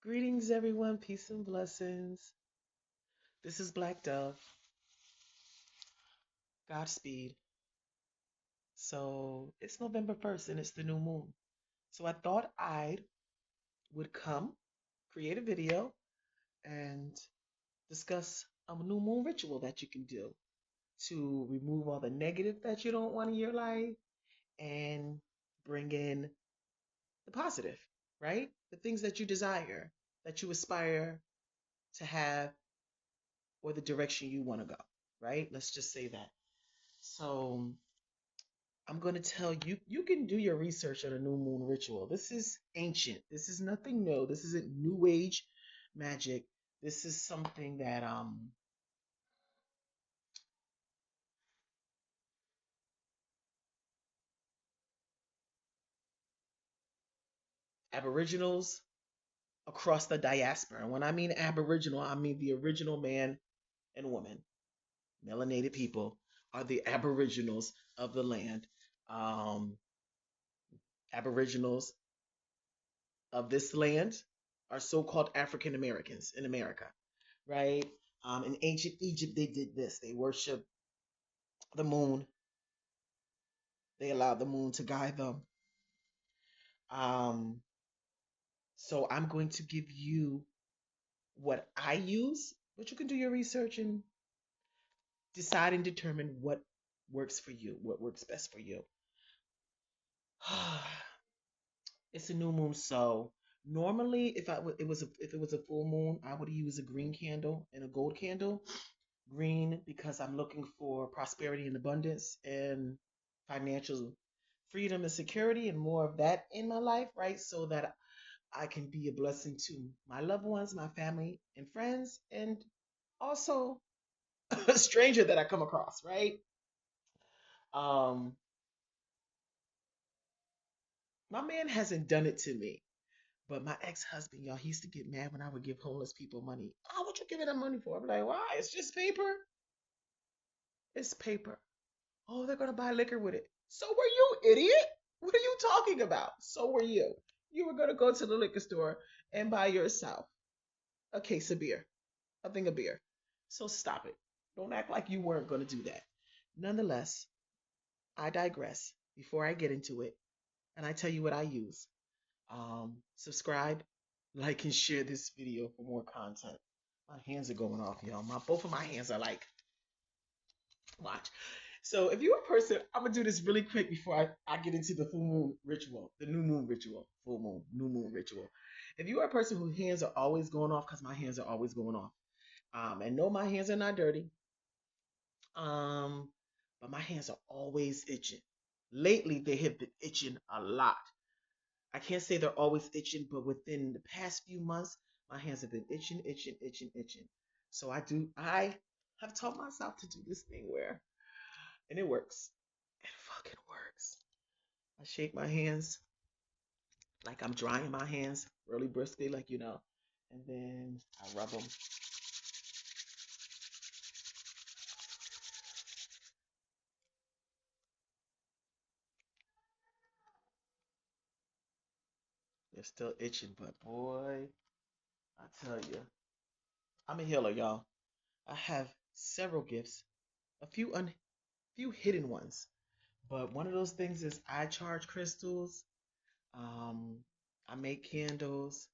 Greetings, everyone. Peace and blessings. This is Black Dove. Godspeed. So it's November 1st and it's the new moon. So I thought I would come, create a video, and discuss a new moon ritual that you can do to remove all the negative that you don't want in your life and bring in the positive, right? The things that you desire, that you aspire to have, or the direction you want to go, right? Let's just say that. So I'm going to tell you, you can do your research on a new moon ritual. This is ancient. This is nothing new. This isn't new age magic. This is something that aboriginals across the diaspora. And when I mean aboriginal, I mean the original man and woman. Melanated people are the aboriginals of the land. Um, aboriginals of this land are so-called African Americans in America, right? In ancient Egypt, they did this. They worship the moon. They allowed the moon to guide them. Um, so I'm going to give you what I use, but you can do your research and decide and determine what works for you, what works best for you. It's a new moon, so normally if it was a full moon, I would use a green candle and a gold candle. Green because I'm looking for prosperity and abundance and financial freedom and security and more of that in my life, right? So that I can be a blessing to my loved ones, my family, and friends, and also a stranger that I come across, right? Um, my man hasn't done it to me, but my ex-husband, y'all, he used to get mad when I would give homeless people money. Oh, what you giving them money for? I'm like, why? It's just paper. It's paper. Oh, they're gonna buy liquor with it. So were you, idiot? What are you talking about? So were you. You were gonna go to the liquor store and buy yourself a case of beer, a thing of beer. So stop it. Don't act like you weren't gonna do that. Nonetheless, I digress before I get into it, and I tell you what I use. Subscribe, like, and share this video for more content. My hands are going off, y'all. My both of my hands are like, watch. So if you're a person, I'm gonna do this really quick before I get into the full moon ritual, the new moon ritual, full moon, new moon ritual. If you are a person whose hands are always going off, because my hands are always going off, and no, my hands are not dirty, um, but my hands are always itching. Lately, they have been itching a lot. I can't say they're always itching, but within the past few months, my hands have been itching, itching, itching, itching. So I have taught myself to do this thing where, and it works. It fucking works. I shake my hands like I'm drying my hands really briskly, like and then I rub them. They're still itching, but boy, I tell you, I'm a healer, y'all. I have several gifts, a few hidden ones, but one of those things is I charge crystals. Um, I make candles.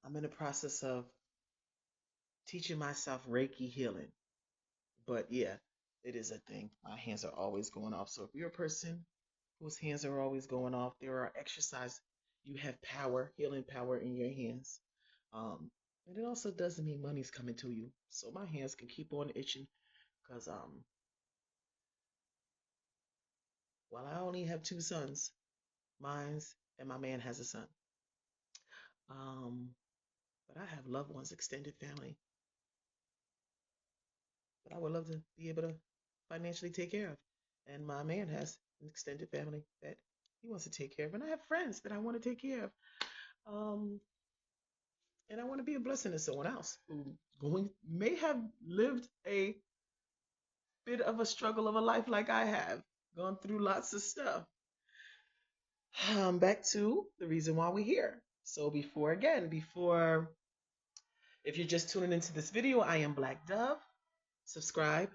I'm in the process of teaching myself Reiki healing. But yeah, it is a thing. My hands are always going off. So if you're a person whose hands are always going off, there are exercise. You have power, healing power in your hands. Um, and it also doesn't mean money's coming to you. So my hands can keep on itching because while I only have two sons, mine's and my man has a son. Um, but I have loved ones, extended family that I would love to be able to financially take care of. And my man has an extended family that he wants to take care of. And I have friends that I want to take care of. Um, and I want to be a blessing to someone else who going may have lived a bit of a struggle of a life like I have, gone through lots of stuff. Back to the reason why we're here. So before, if you're just tuning into this video, I am Black Dove. Subscribe,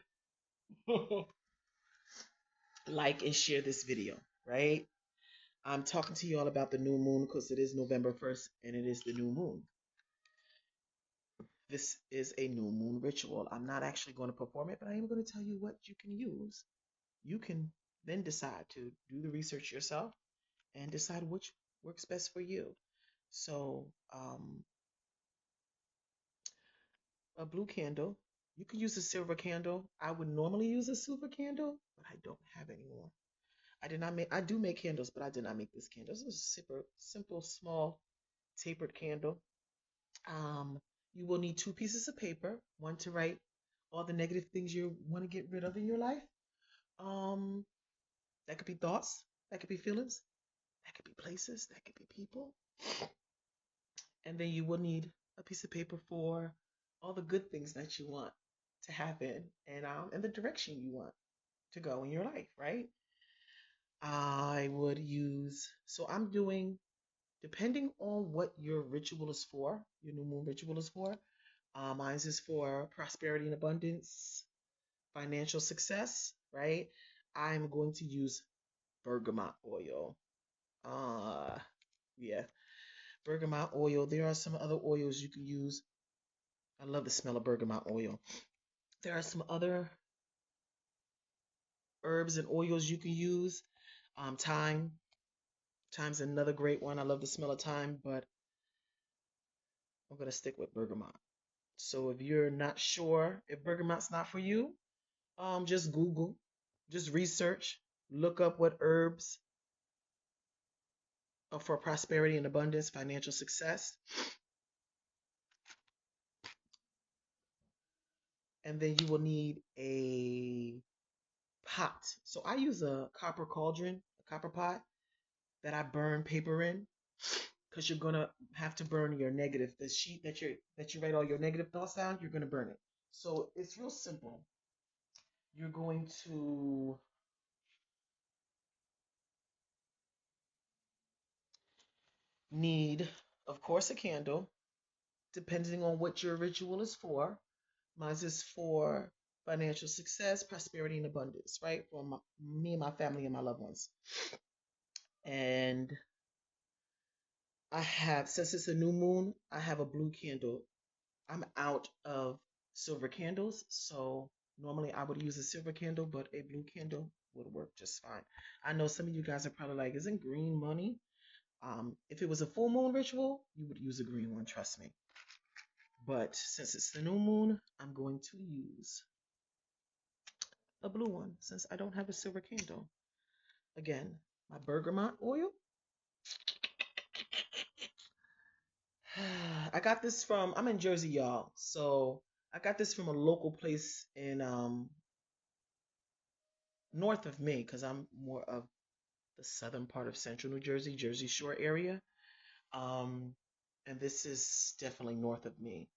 like, and share this video, right? I'm talking to you all about the new moon because it is November 1st and it is the new moon. This is a new moon ritual. I'm not actually going to perform it, but I am going to tell you what you can use. You can then decide to do the research yourself and decide which works best for you. So, a blue candle. You can use a silver candle. I would normally use a silver candle, but I don't have any more. I did not make. I do make candles, but I did not make this candle. This is a super simple, small, tapered candle. Um, you will need two pieces of paper. One to write all the negative things you want to get rid of in your life. Um, that could be thoughts. That could be feelings. That could be places. That could be people. And then you will need a piece of paper for all the good things that you want to happen and the direction you want to go in your life, right? I would use, so I'm doing, depending on what your ritual is for, your new moon ritual is for. Mine is for prosperity and abundance, financial success, right? I'm going to use bergamot oil. Uh, yeah, bergamot oil. There are some other oils you can use. I love the smell of bergamot oil. There are some other herbs and oils you can use. Thyme. Thyme's another great one. I love the smell of thyme, but I'm going to stick with bergamot. So if you're not sure if bergamot's not for you, just Google, just research, look up what herbs are for prosperity and abundance, financial success, and then you will need a pot. So I use a copper cauldron, a copper pot that I burn paper in, because you're gonna have to burn your negative. The sheet that you write all your negative thoughts down, you're gonna burn it. So it's real simple. You're going to need, of course, a candle, depending on what your ritual is for. Mine is for financial success, prosperity, and abundance, right? For me and my family and my loved ones. And I have, since it's a new moon, I have a blue candle. I'm out of silver candles, so normally I would use a silver candle, but a blue candle would work just fine. I know some of you guys are probably like, isn't green money? If it was a full moon ritual, you would use a green one, trust me. But since it's the new moon, I'm going to use a blue one since I don't have a silver candle. Again, my bergamot oil. I got this from, I'm in Jersey, y'all. So I got this from a local place in north of me because I'm more of the southern part of central New Jersey, Jersey Shore area. Um, and this is definitely north of me.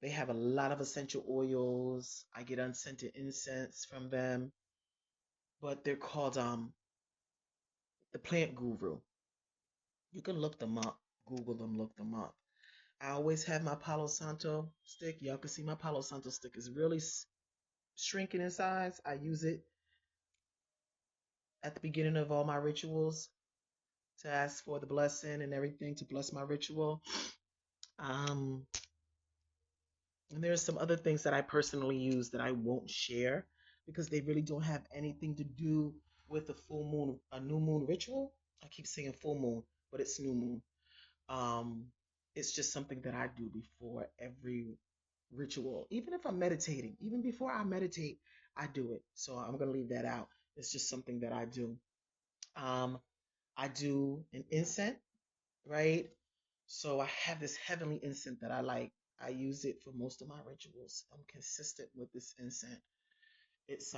They have a lot of essential oils. I get unscented incense from them, but they're called the Plant Guru. You can look them up, Google them, look them up. I always have my Palo Santo stick. Y'all can see my Palo Santo stick is really shrinking in size. I use it at the beginning of all my rituals to ask for the blessing and everything to bless my ritual. Um, and there's some other things that I personally use that I won't share because they really don't have anything to do with the full moon, a new moon ritual. I keep saying full moon, but it's new moon. Um, it's just something that I do before every ritual. Even if I'm meditating, even before I meditate, I do it. So I'm gonna leave that out. It's just something that I do. Um, I do an incense, right? So I have this heavenly incense that I like. I use it for most of my rituals. I'm consistent with this incense. It's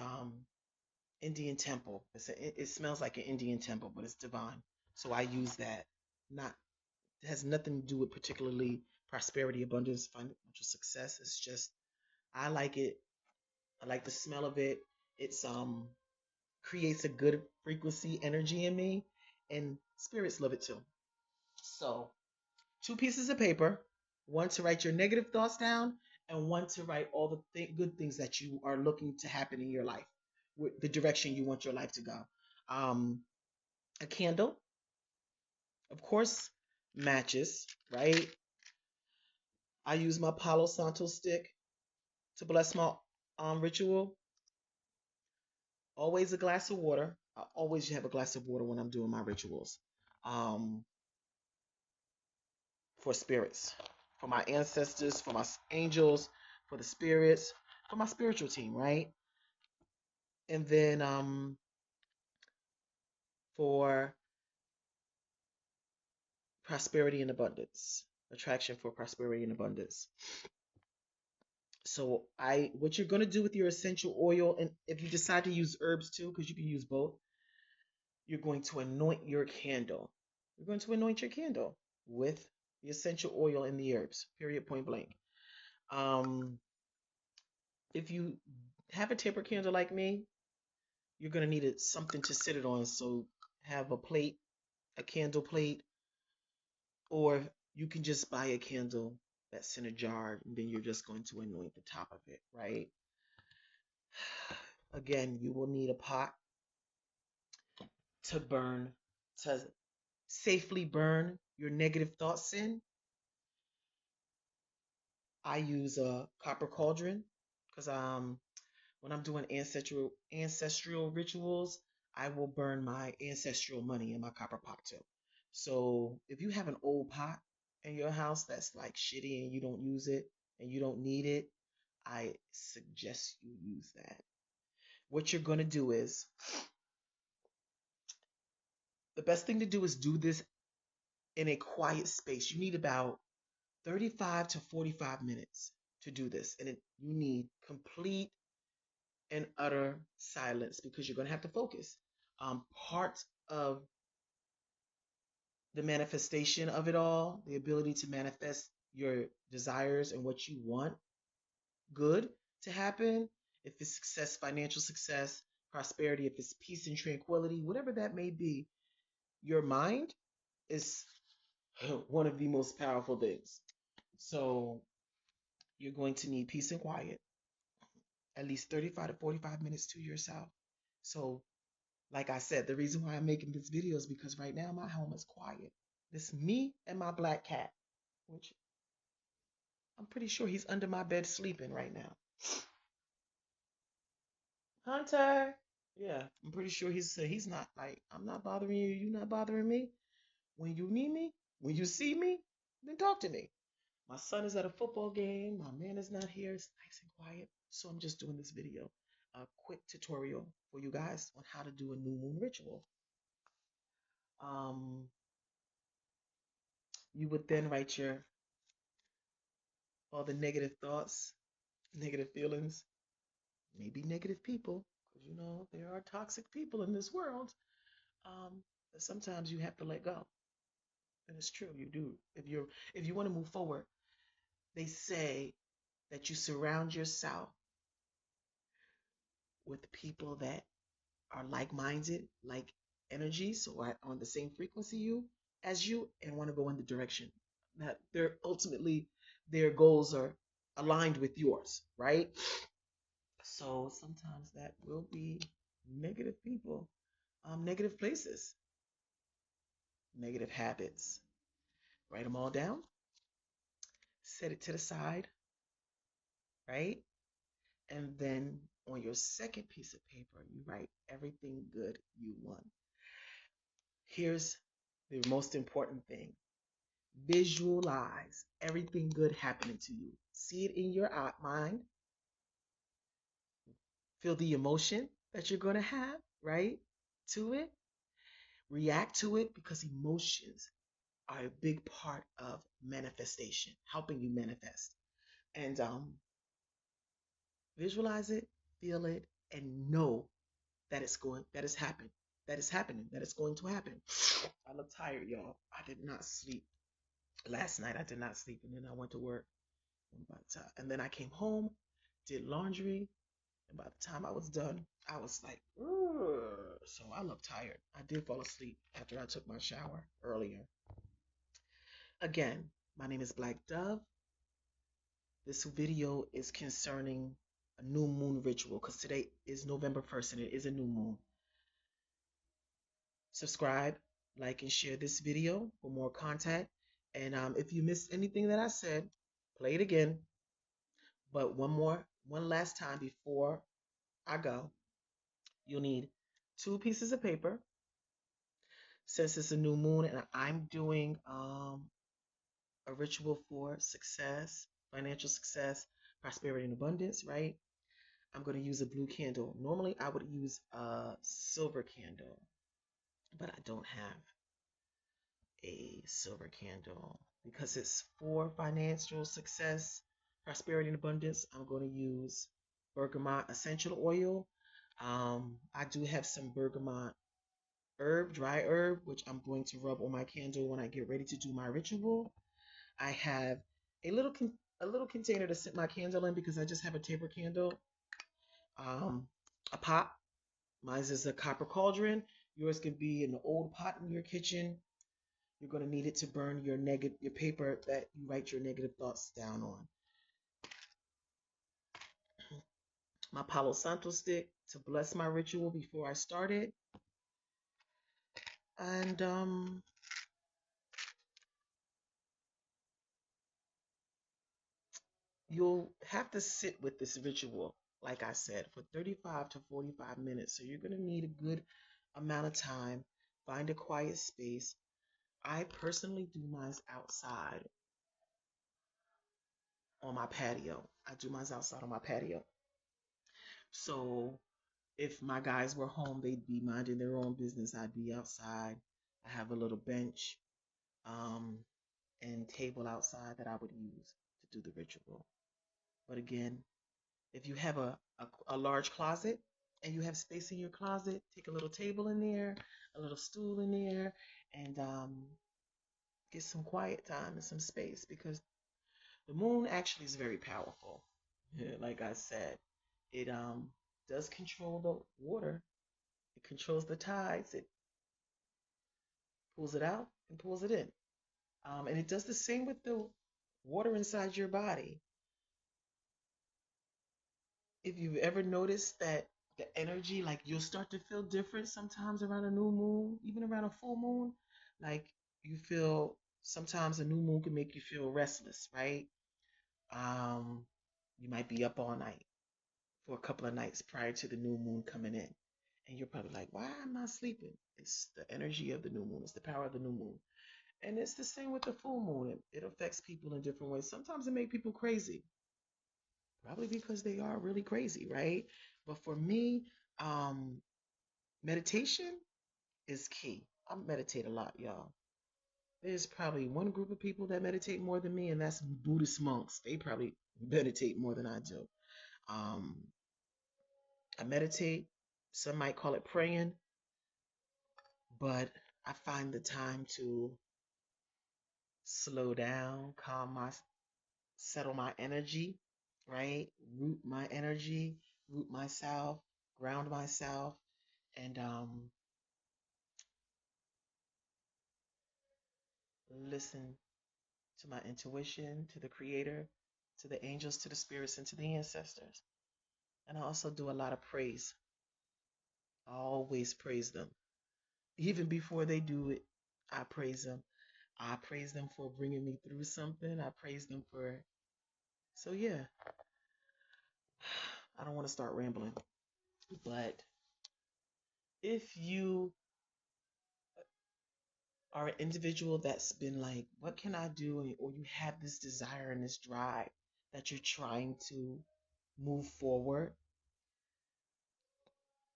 Indian temple. It smells like an Indian temple, but it's divine. So I use that. Not It has nothing to do with particularly prosperity, abundance, financial success. It's just I like it. I like the smell of it. It's creates a good frequency energy in me, and spirits love it too. So, two pieces of paper, one to write your negative thoughts down, and one to write all the good things that you are looking to happen in your life, with the direction you want your life to go. Um, a candle, of course, matches, right? I use my Palo Santo stick to bless my ritual. Always a glass of water. I always have a glass of water when I'm doing my rituals. Um, for spirits, for my ancestors, for my angels, for the spirits, for my spiritual team, right? And then for prosperity and abundance, attraction for prosperity and abundance. So what you're gonna do with your essential oil, and if you decide to use herbs too, because you can use both, you're going to anoint your candle. You're going to anoint your candle with the essential oil and the herbs. Period. Point blank. Um, if you have a taper candle like me, you're gonna need something to sit it on. So have a plate, a candle plate, or you can just buy a candle that's in a jar, and then you're just going to anoint the top of it, right? Again, you will need a pot to burn, to safely burn your negative thoughts in. I use a copper cauldron because when I'm doing ancestral rituals, I will burn my ancestral money in my copper pot too. So if you have an old pot in your house that's like shitty and you don't use it and you don't need it, I suggest you use that. What you're gonna do is the best thing to do is do this in a quiet space. You need about 35 to 45 minutes to do this, and you need complete and utter silence because you're going to have to focus. Part of the manifestation of it all, the ability to manifest your desires and what you want good to happen, if it's success, financial success, prosperity, if it's peace and tranquility, whatever that may be, your mind is one of the most powerful things. So you're going to need peace and quiet, at least 35 to 45 minutes to yourself. So like I said, the reason why I'm making this video is because right now my home is quiet. It's me and my black cat, which I'm pretty sure he's under my bed sleeping right now. Hunter. Yeah, I'm pretty sure he's not like, I'm not bothering you, you're not bothering me. When you need me, when you see me, then talk to me. My son is at a football game. My man is not here. It's nice and quiet. So I'm just doing this video, a quick tutorial for you guys on how to do a new moon ritual. Um, you would then write your all the negative thoughts, negative feelings, maybe negative people, because you know there are toxic people in this world. That sometimes you have to let go, and it's true. You do. If you want to move forward, they say that you surround yourself with people that are like-minded, like energy, so are on the same frequency as you, and want to go in the direction that they're ultimately their goals are aligned with yours, right? So sometimes that will be negative people, negative places, negative habits. Write them all down, set it to the side, right? And then on your second piece of paper, you write everything good you want. Here's the most important thing: visualize everything good happening to you. See it in your mind, feel the emotion that you're going to have, right? To it, react to it because emotions are a big part of manifestation, helping you manifest. And visualize it, feel it, and know that that is happening, that it's going to happen. I look tired, y'all. I did not sleep last night. I did not sleep, and then I went to work. And then I came home, did laundry, and by the time I was done, I was like, ugh. So I look tired. I did fall asleep after I took my shower earlier. Again, my name is Black Dove. This video is concerning a new moon ritual because today is November 1st and it is a new moon. Subscribe, like, and share this video for more content. And if you missed anything that I said, play it again. But one last time before I go, you'll need 2 pieces of paper. Since it's a new moon and I'm doing a ritual for success, financial success, prosperity, and abundance, right? I'm going to use a blue candle. Normally, I would use a silver candle, but I don't have a silver candle because it's for financial success, prosperity, and abundance. I'm going to use bergamot essential oil. I do have some bergamot herb, dry herb, which I'm going to rub on my candle when I get ready to do my ritual. I have a little container to sit my candle in because I just have a taper candle. A pot. Mine is a copper cauldron. Yours could be an old pot in your kitchen. You're going to need it to burn your paper that you write your negative thoughts down on. My Palo Santo stick to bless my ritual before I start it. And you'll have to sit with this ritual, like I said, for 35 to 45 minutes. So you're going to need a good amount of time. Find a quiet space. I personally do mine outside on my patio. I do mine outside on my patio. So if my guys were home, they'd be minding their own business. I'd be outside. I have a little bench um, and table outside that I would use to do the ritual. But again, if you have a large closet and you have space in your closet, take a little table in there, a little stool in there, and get some quiet time and some space because the moon actually is very powerful. Yeah, like I said, it does control the water. It controls the tides. It pulls it out and pulls it in. And it does the same with the water inside your body. If you've ever noticed that the energy, like you'll start to feel different sometimes around a new moon, even around a full moon. Like you feel sometimes a new moon can make you feel restless, right? Um, you might be up all night for a couple of nights prior to the new moon coming in. And you're probably like, why am I sleeping? It's the energy of the new moon, it's the power of the new moon. And it's the same with the full moon. It affects people in different ways. Sometimes it makes people crazy, probably because they are really crazy, right? But for me, um, meditation is key. I meditate a lot, y'all. There's probably one group of people that meditate more than me, and that's Buddhist monks. They probably meditate more than I do. Um, I meditate. Some might call it praying, but I find the time to slow down, settle my energy, right? Root my energy, root myself, ground myself, and listen to my intuition, to the creator, to the angels, to the spirits, and to the ancestors. And I also do a lot of praise. I always praise them. Even before they do it, I praise them. I praise them for bringing me through something. I praise them for. So, yeah, I don't want to start rambling. But if you are an individual that's been like, what can I do? Or you have this desire and this drive that you're trying to move forward,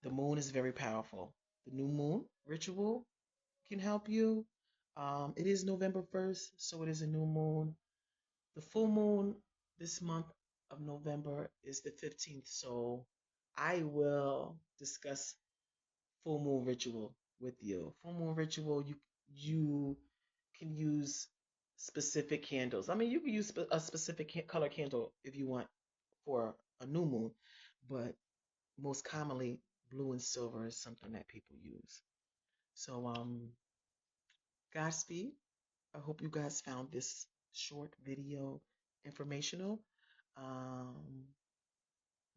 the moon is very powerful. The new moon ritual can help you. It is November 1st, so it is a new moon. The full moon this month of November is the 15th, so I will discuss full moon ritual with you. Full moon ritual, you can use specific candles. I mean, you can use a specific color candle if you want for a new moon, but most commonly blue and silver is something that people use. So Godspeed. I hope you guys found this short video informational. Um,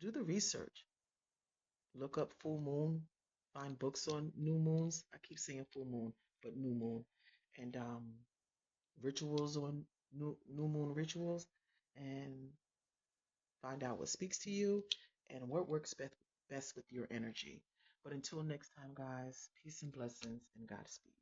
do the research. Look up full moon. Find books on new moons. I keep saying full moon, but new moon. And rituals on new moon rituals. And find out what speaks to you and what works best with your energy. But until next time, guys, peace and blessings and Godspeed.